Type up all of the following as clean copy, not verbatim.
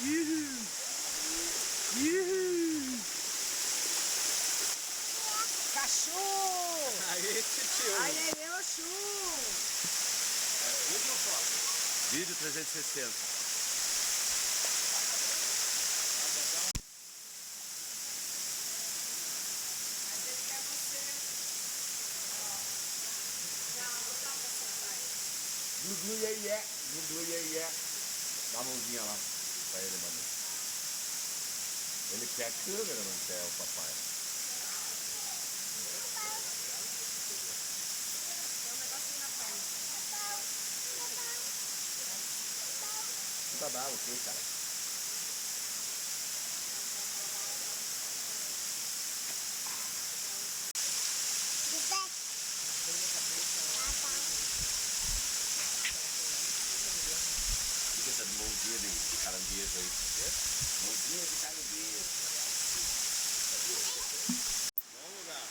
Yuhu. Yuhu. Cachorro! Aí, tio. Aí, aí, Oxum! Vídeo ou foto? Vídeo 360. Dudu iê, Dudu iê. Dá a mãozinha lá pra ele, mano. Ele quer a câmera, não quer o papai. Tem um negocinho na perna. Tá bravo, ok, cara. Fica essa mãozinha de caranguejo aí. Mãozinha de caranguejo. Vamos lá.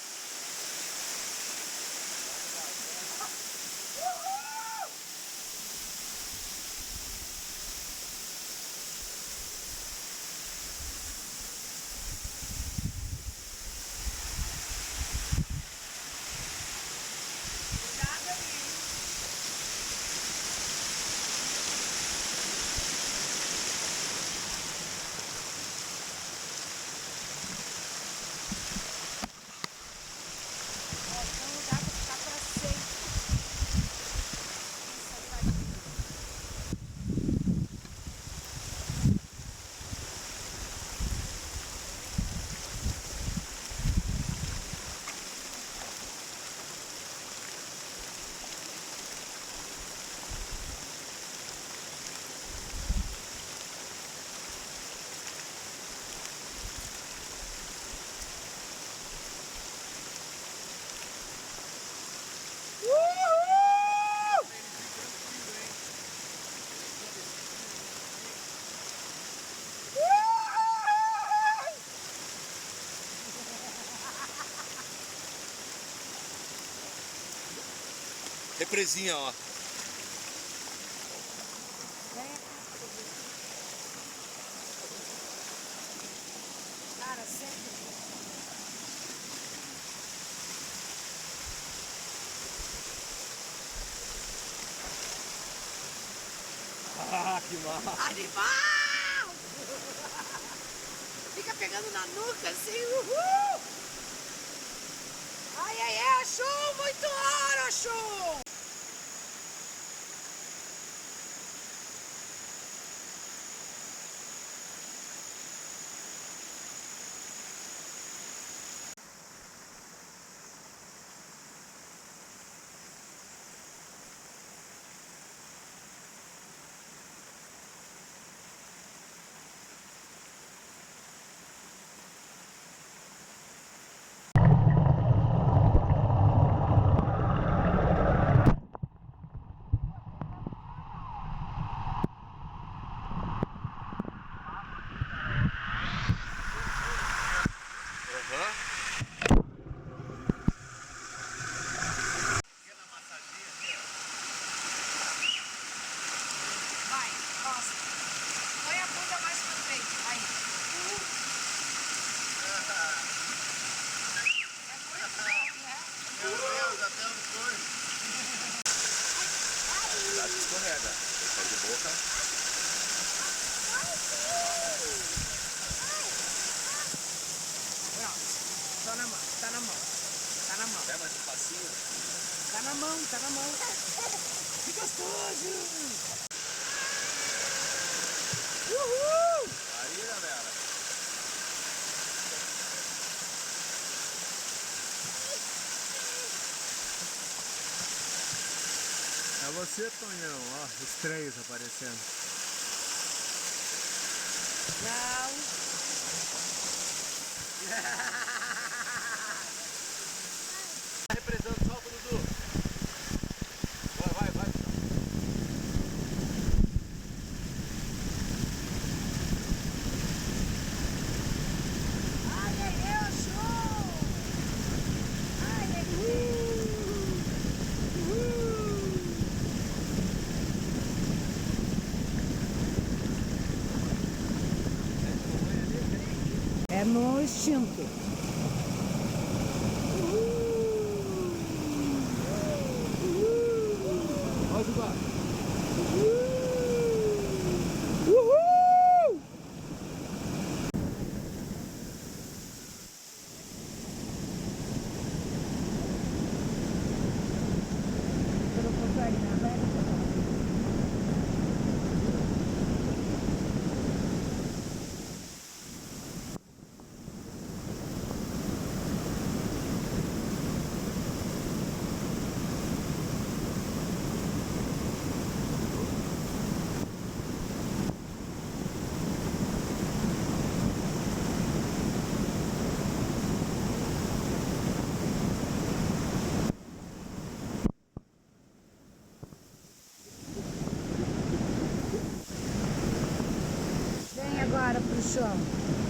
Cuidado aí, hein? Ó, tem um lugar pra ficar pra sempre. Isso aí vai. Represinha, ó. Vem aqui. Cara, sempre. Ah, que massa. Animal! Fica pegando na nuca assim, uhul! Ai, ai, ai, achou muito ouro, achou! Vai, costa. Põe a bunda mais pra frente, aí. É muito bom, né? Meu Deus, até os dois. Cuidado que escorrega. Tem que sair de boca. Pronto. Só na mão, tá na mão. Tá na mão. Até mais um passinho. Tá na mão, tá na mão. Que gostoso! Uhul! Aí, galera. É você, Tonhão, ó, os três aparecendo. Não. Represando, solta, Dudu. Vai, vai, vai. Ai, ai, ai, achou! Ai, ai, no instinto. Pode jogar. Uhul! Vem agora pro chão.